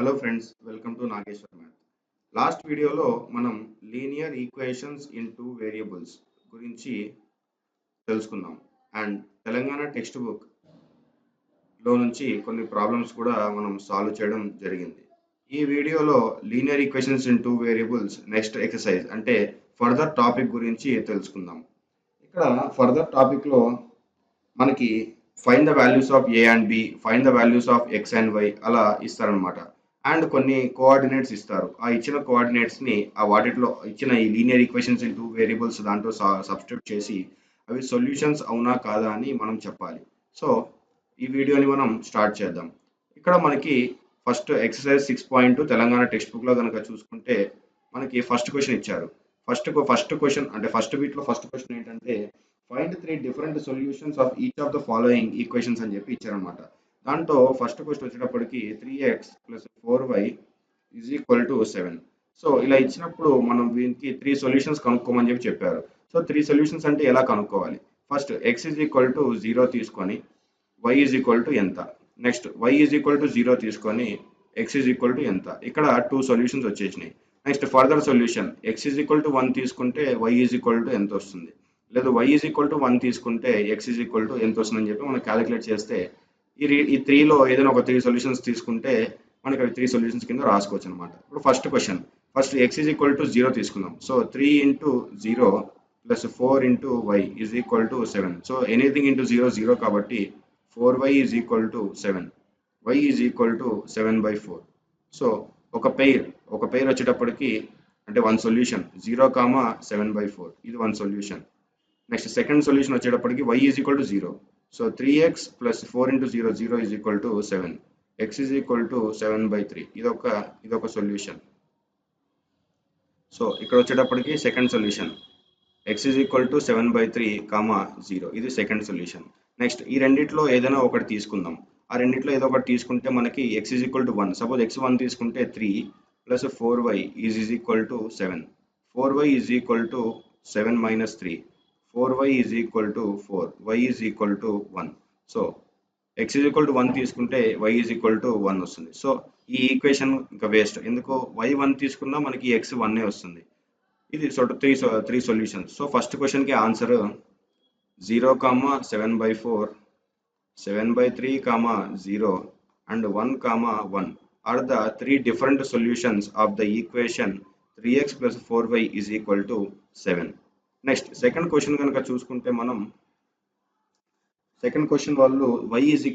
Hello friends, welcome to Nageshwar math. Last వీడియోలో మనం linear equations in two variables గురించి తెలుసుకున్నాం. అండ్ తెలంగాణ టెక్స్ట్ బుక్లో నుంచి కొన్ని ప్రాబ్లమ్స్ కూడా మనం సాల్వ్ చేయడం జరిగింది. ఈ వీడియోలో linear equations in two variables next exercise అంటే ఫర్దర్ టాపిక్ గురించి తెలుసుకుందాం. ఇక్కడ ఫర్దర్ టాపిక్లో మనకి find the values of A and B, find the values of X and Y అలా ఇస్తారనమాట. అండ్ కొన్ని కోఆర్డినేట్స్ ఇస్తారు. ఆ ఇచ్చిన కోఆర్డినేట్స్ని ఆ వాటిలో ఇచ్చిన ఈ linear equations in two variables దాంట్లో సబ్స్టిట్యూట్ చేసి అవి సొల్యూషన్స్ అవునా కాదా అని మనం చెప్పాలి. సో ఈ వీడియోని మనం స్టార్ట్ చేద్దాం. ఇక్కడ మనకి ఫస్ట్ ఎక్సర్సైజ్ 6.2 తెలంగాణ టెక్స్ట్ బుక్లో కనుక చూసుకుంటే మనకి ఫస్ట్ క్వశ్చన్ ఇచ్చారు. ఫస్ట్ క్వశ్చన్ అంటే ఫస్ట్ వీక్లో ఫస్ట్ క్వశ్చన్ ఏంటంటే find 3 different solutions of each of the following equations అని చెప్పి ఇచ్చారనమాట. దాంట్లో ఫస్ట్ క్వశ్చన్ వచ్చేటప్పటికి 3x + 4y = 7. సో ఇలా ఇచ్చినప్పుడు మనం దీనికి 3 సొల్యూషన్స్ కనుక్కోమని చెప్పారు. సో 3 సొల్యూషన్స్ అంటే ఎలా కనుక్కోవాలి? ఫస్ట్ x = 0 తీసుకొని y ఎంత, నెక్స్ట్ y 0 తీసుకొని x ఎంత. ఇక్కడ 2 సొల్యూషన్స్ వచ్చేసినాయి. నెక్స్ట్ ఫర్దర్ సొల్యూషన్ x 1 తీసుకుంటే y ఎంత వస్తుంది, లేదు y 1 తీసుకుంటే x ఎంత వస్తుందని చెప్పి మనం క్యాలిక్యులేట్ చేస్తే ఈ 3లో ఏదైనా ఒక 3 సొల్యూషన్స్ తీసుకుంటే మనకి అవి 3 సొల్యూషన్స్ కింద రాసుకోవచ్చు అనమాట. ఇప్పుడు ఫస్ట్ క్వశ్చన్ ఫస్ట్ x 0 తీసుకుందాం. So 3 × 0 + 4 × y = 7. So anything into 0 0 కాబట్టి 4y = 7. y = 7/4. సో ఒక పెయిర్ వచ్చేటప్పటికి అంటే వన్ సొల్యూషన్ 0, 7/4 ఇది one solution. Next second solution వచ్చేటప్పటికి y = 0. So 3x + 4 × 0 0 = 7. x = 7/3 ఇదొక సొల్యూషన్. సో ఇక్కడ వచ్చేటప్పటికి సెకండ్ సొల్యూషన్ x = 7/3, 0 ఇది సెకండ్ సొల్యూషన్. నెక్స్ట్ ఈ రెండిట్లో ఏదైనా ఒకటి తీసుకుందాం. ఆ రెండిట్లో ఏదో ఒకటి తీసుకుంటే మనకి x = 1. సపోజ్ x 1 తీసుకుంటే 3 + 4y = 7. 4y = 7 - 3. 4y = 4. y = 1. So x 1 తీసుకుంటే y 1 వస్తుంది. సో ఈ ఈక్వేషన్ ఇంకా వేస్ట్. ఎందుకు y 1 తీసుకున్నా మనకి x 1 వస్తుంది. ఇది త్రీ సొల్యూషన్స్. సో ఫస్ట్ క్వశ్చన్కి answer 0, 7/4, 7/3, 0 and 1, 1 are the 3 different solutions of the equation 3x + 4y = 7. Next second question కనుక చూసుకుంటే మనం సెకండ్ క్వశ్చన్ వాళ్ళు y =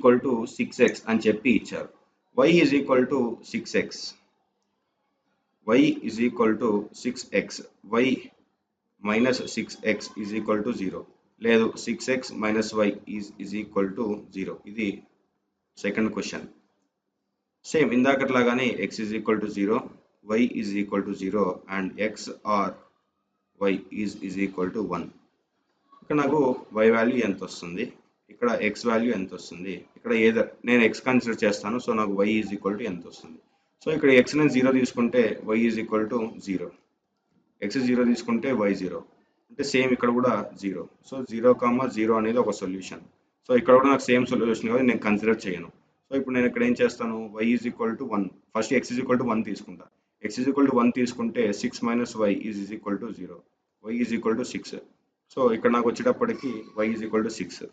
6x అని చెప్పి ఇచ్చారు. y = 6x, y = 6x, y - 6x = 0, లేదు 6x - y = 0. ఇది సెకండ్ క్వశ్చన్. సేమ్ ఇందాకట్లాగానే x = 0, y = 0 and x or y = 1. ఇక్కడ నాకు y వాల్యూ ఎంత వస్తుంది, ఇక్కడ x వాల్యూ ఎంత వస్తుంది, ఇక్కడ నేను x కన్సిడర్ చేస్తాను. సో నాకు y ఎంత వస్తుంది. సో ఇక్కడ x నేను 0 తీసుకుంటే y = 0, x 0 తీసుకుంటే y 0, అంటే సేమ్ ఇక్కడ కూడా 0. సో 0, 0 అనేది ఒక సొల్యూషన్. సో ఇక్కడ కూడా నాకు సేమ్ సొల్యూషన్ కాబట్టి నేను కన్సిడర్ చేయను. సో ఇప్పుడు నేను ఇక్కడ ఏం చేస్తాను, y = 1, ఫస్ట్ x 1 తీసుకుంటా. x 1 తీసుకుంటే 6 - y = 0, y = 6. సో ఇక్కడ నాకు వచ్చేటప్పటికి y = 6.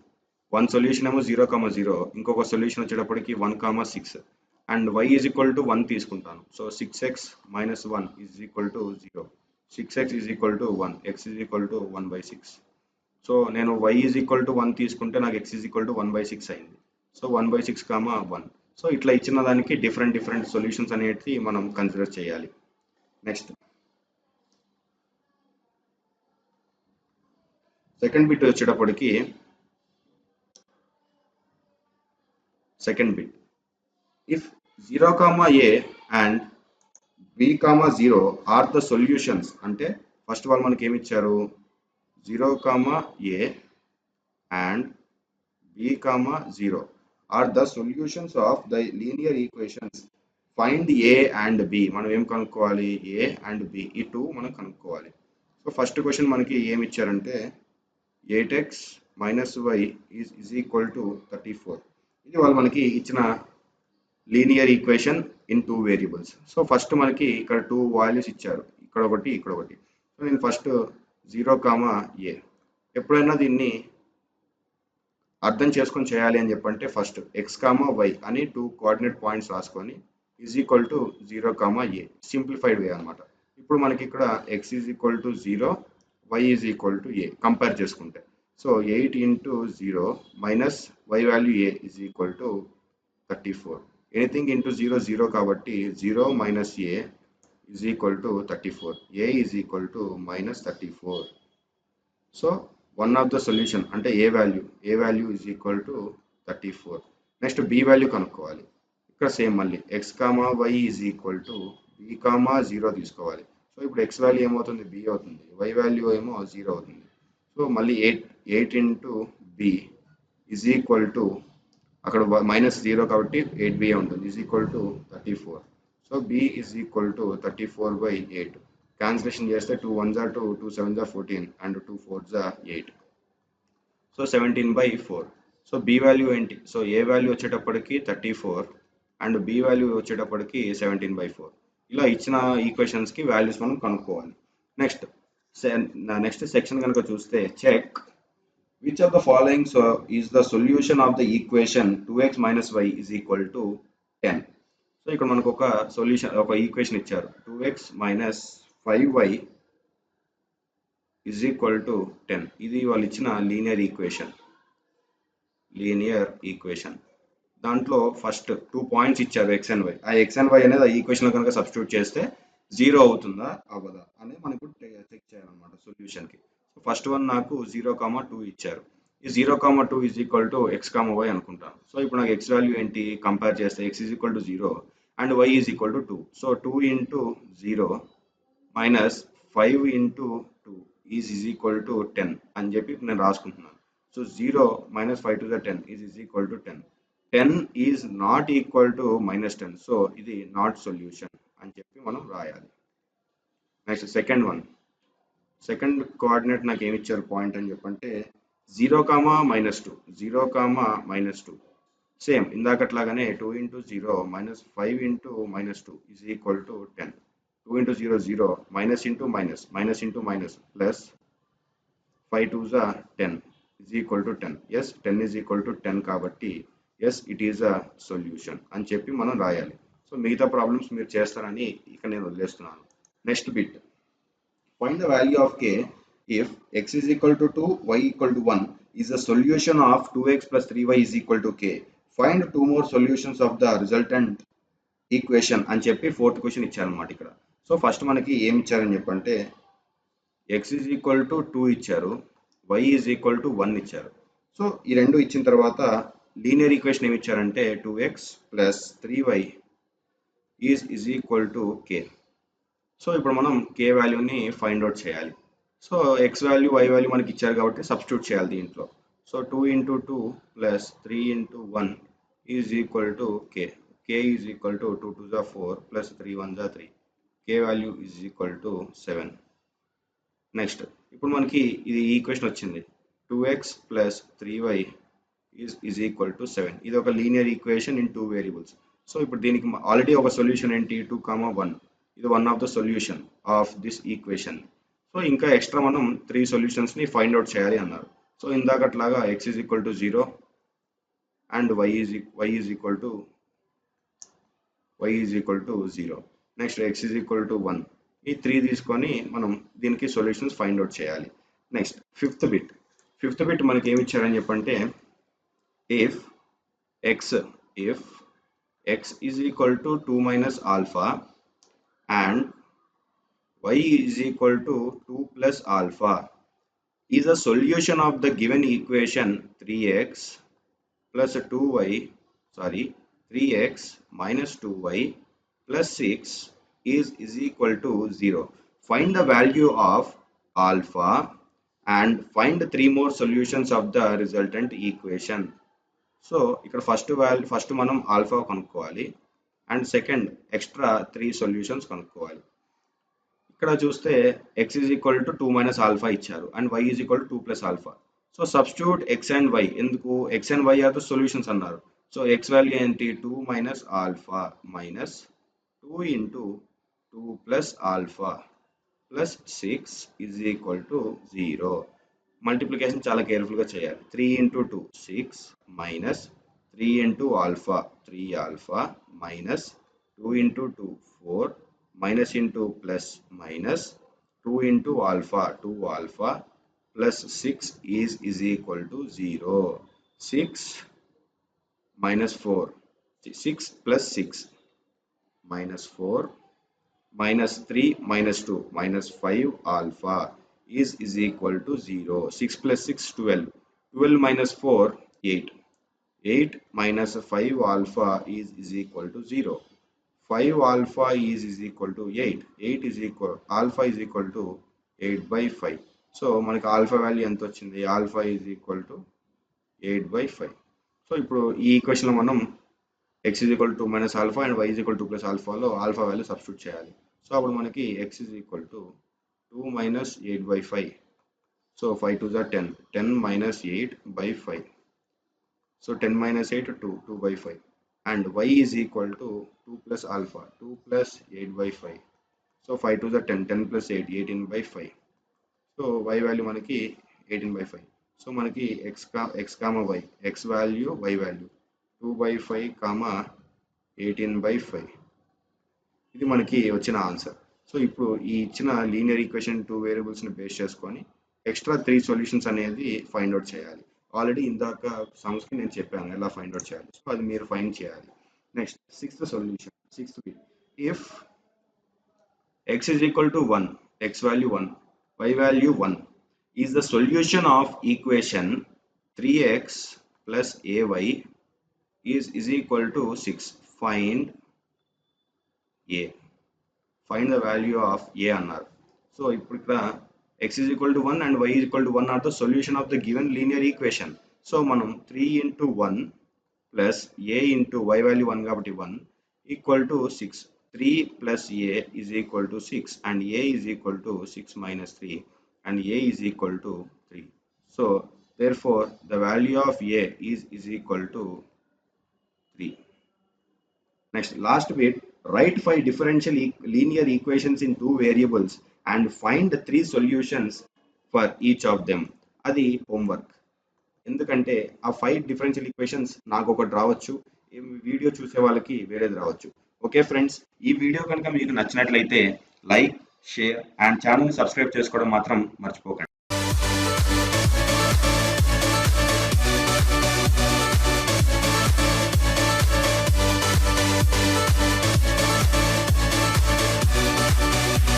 వన్ సొల్యూషన్ ఏమో 0, 0, ఇంకొక సొల్యూషన్ వచ్చేటప్పటికి 1, 6 అండ్ y = 1 తీసుకుంటాను. So 6x - 1 = 0, 6x = 1, x = 1/6. So నేను y = 1 తీసుకుంటే నాకు x = 1/6 అయింది. సో 1/6, 1. సో ఇట్లా ఇచ్చిన దానికి డిఫరెంట్ సొల్యూషన్స్ అనేవి మనం కన్సిడర్ చేయాలి. నెక్స్ట్ సెకండ్ బిట్ వచ్చేటప్పటికి if 0, a and b, 0 are the solutions అంటే ఫస్ట్ వాళ్ళు మనకి ఏమి ఇచ్చారు, 0, a and b, 0 are the solutions of the linear equations find a and b. మనం ఏం కనుక్కోవాలి, a అండ్ b ఈ 2 మనం కనుక్కోవాలి. సో ఫస్ట్ క్వశ్చన్ మనకి ఏమి ఇచ్చారంటే 8x - y = 34. ఇది వాళ్ళు మనకి ఇచ్చిన linear equation in two variables. So first మనకి ఇక్కడ టూ వాల్యూస్ ఇచ్చారు, ఇక్కడ ఒకటి ఇక్కడ ఒకటి. సో నేను ఫస్ట్ 0, a. ఎప్పుడైనా దీన్ని అర్థం చేసుకొని చేయాలి అని చెప్పంటే ఫస్ట్ x, y అని టూ కోఆర్డినేట్ పాయింట్స్ రాసుకొని is equal to 0, a simplified way అనమాట. ఇప్పుడు మనకి ఇక్కడ x is equal to 0, y is equal to a compare చేసుకుంటే. So 8 into 0 minus y value a is equal to 34. Anything into 0 0 కాబట్టి 0 minus a is equal to 34. a is equal to minus 34. So one of the solution అంటే a value is equal to 34. Next b value కనుక్కోవాలి. ఇక్కడ same మళ్ళీ x, y is equal to b, 0 తీసుకోవాలి. So ఇప్పుడు x value ఏమవుతుంది, b అవుతుంది, y value ఏమో 0 అవుతుంది. సో మళ్ళీ 8 into b is equal to అక్కడ మైనస్ 0 కాబట్టి 8b ఉంటుంది, is equal to 34. So b is equal to 34/8. Cancellation చేస్తే 2 1s are 2, 2 7s are 14 and 2 4s are 8. So 17/4. So b value ఏంటి, so a value వచ్చేటప్పటికి 34 and b value వచ్చేటప్పటికి 17/4. ఇలా ఇచ్చిన ఈక్వేషన్స్కి values మనం కనుక్కోవాలి. నెక్స్ట్ సెక్షన్ కనుక చూస్తే check which of the following is the solution of the equation 2x minus y is equal to 10. So ఇక్కడ మనకు ఒక సొల్యూషన్, ఒక ఈక్వేషన్ ఇచ్చారు, 2x minus 5y is equal to 10. ఇది వాళ్ళు ఇచ్చిన లీనియర్ ఈక్వేషన్. దాంట్లో ఫస్ట్ 2 పాయింట్స్ ఇచ్చారు x and y. ఆ x and y అనేది ఆ ఈక్వేషన్లో కనుక సబ్స్టిట్యూట్ చేస్తే 0 అవుతుందా అవ్వదా అనేది మనకు చెక్ చేయాలన్నమాట సొల్యూషన్కి. సో ఫస్ట్ వన్ నాకు 0, 2 ఇచ్చారు. ఈ 0, 2 is equal to x, y అనుకుంటాను. సో ఇప్పుడు నాకు x వాల్యూ ఏంటి, కంపేర్ చేస్తే x is equal to 0 and y is equal to 2. So 2 into 0 minus 5 into 2 is equal to 10 అని చెప్పి నేను రాసుకుంటున్నాను. So 0 minus 5 to the 10 is equal to 10. 10 is not equal to minus 10. So ఇది not solution అని చెప్పి మనం రాయాలి. Next second coordinate నాకు ఏమి ఇచ్చారు పాయింట్ అని చెప్పంటే 0, -2, 0, -2. సేమ్ ఇందాకట్లాగానే 2 into 0 minus 5 into -2 is equal to 10. 2 into 0 0, minus into minus into minus, plus 5 2s are 10 is equal to 10. Yes, 10 is equal to 10 కాబట్టి yes, it is a solution అని చెప్పి మనం రాయాలి. సో మిగతా ప్రాబ్లమ్స్ మీరు చేస్తారని ఇక నేను వదిలేస్తున్నాను. Next bit, find the value of k if x is equal to 2, y equal to 1 is the solution of 2x plus 3y is equal to k. Find two more solutions of the resultant equation అని చెప్పి fourth question ఇచ్చారన్నమాట ఇక్కడ. So first మనకి ఏమి ఇచ్చారని చెప్పంటే x is equal to 2 ఇచ్చారు, y is equal to 1 ఇచ్చారు. So ఈ రెండు ఇచ్చిన తర్వాత లీనియర్ ఈక్వేషన్ ఏమి ఇచ్చారంటే 2x plus 3y is equal to k. So ఇప్పుడు మనం k వాల్యూని ఫైండ్ అవుట్ చేయాలి. So x value y value మనకి ఇచ్చారు కాబట్టి సబ్స్టిట్యూట్ చేయాలి దీంట్లో. So 2 into 2 plus 3 into 1 is equal to k. k is equal to 2 2s are 4 plus 3 1s are 3. k value is equal to 7. Next ఇప్పుడు మనకి ఇది equation వచ్చింది, 2x plus 3y is equal to 7. ఇది ఒక linear equation in 2 variables. So ఇప్పుడు దీనికి already ఒక solution ఏంటి, 2, 1. ఇది one of the solution of this equation. So ఇంకా ఎక్స్ట్రా మనం 3 సొల్యూషన్స్ని ఫైండ్ అవుట్ చేయాలి అన్నారు. సో ఇందాకట్లాగా x is equal to 0 and y is equal to 0. Next x is equal to 1. ఈ 3 తీసుకొని మనం దీనికి సొల్యూషన్స్ ఫైండ్ అవుట్ చేయాలి. నెక్స్ట్ ఫిఫ్త్ బిట్ మనకి ఏమి ఇచ్చారని చెప్పంటే if x is equal to 2 minus alpha and y is equal to 2 plus alpha is a solution of the given equation 3x minus 2y plus 6 is equal to 0. Find the value of alpha and find 3 more solutions of the resultant equation. So ఇక్కడ first మనం alpha కనుక్కోవాలి and second extra 3 సొల్యూషన్స్ కనుక్కోవాలి. ఇక్కడ చూస్తే x is equal to 2 minus alpha ఇచ్చారు and y is equal to 2 plus alpha. So substitute x and y. ఎందుకు, x and y are the solutions అన్నారు. సో x వాల్యూ ఏంటి 2 minus alpha minus 2 into 2 plus alpha plus 6 is equal to 0. Multiplication చాలా కేర్ఫుల్గా చేయాలి. 3 into 2 6 minus 3 into alpha 3 alpha minus 2 into 2 4 minus into plus minus 2 into alpha 2 alpha plus 6 is equal to 0. 6 minus 4. 6 plus 6 minus 4 minus 3 minus 2 minus 5 alpha is equal to 0. 6 plus 6 12. 12 minus 4 8. 8 minus 5 alpha is equal to 0. 5 alpha is equal to 8. 8 is equal alpha is equal to 8 by 5. So మనకి alpha value ఎంత వచ్చింది? Alpha is equal to 8/5. So ఇప్పుడు ఈ ఈక్వేషన్లో మనం x is equal to minus alpha and y is equal to plus ఆల్ఫాలో alpha value substitute చేయాలి. So అప్పుడు మనకి x is equal to 2 minus 8/5. So 5 2 are 10. 10 minus 8/5. So 10 minus 8 2/5. And y is equal to 2 plus alpha 2 plus 8/5. So 5 2 are 10. 10 plus 8 18/5. So y value మనకి 18/5. So మనకి x comma y, x value y value 2/5 comma 18/5. ఇది మనకి వచ్చిన answer. So ఇప్పుడు ఈ ఇచ్చిన linear equation 2 వేరియబుల్స్ని base చేసుకొని extra 3 solutions అనేది ఫైండ్ అవుట్ చేయాలి. ఆల్రెడీ ఇందాక సమ్స్కి నేను చెప్పాను ఎలా ఫైండ్ అవుట్ చేయాలి. సో అది మీరు ఫైండ్ చేయాలి. Next sixth solution. Sixth if x is equal to 1, x value 1, y value 1 is the solution of equation 3x plus ay is equal to 6. Find a. Find the value of a అన్నారు. So ఇప్పుడు ఇక్కడ x is equal to 1 and y is equal to 1 are the solution of the given linear equation. So మనం 3 into 1 plus a into y value 1 కాబట్టి 1 equal to 6. 3 plus a is equal to 6 and a is equal to 6 minus 3 and a is equal to 3. So therefore the value of a is equal to 3. Next, last bit, write 5 differential linear equations in 2 variables and find the 3 solutions for each of them. అది homework. ఎందుకంటే ఆ 5 differential equations నాకు ఒకటి రావచ్చు, video చూసే వాళ్ళకి వేరేది రావచ్చు. ఓకే ఫ్రెండ్స్, ఈ వీడియో కనుక మీకు నచ్చినట్లయితే లైక్, షేర్ అండ్ ఛానల్ని సబ్స్క్రైబ్ చేసుకోవడం మాత్రం మర్చిపోకండి.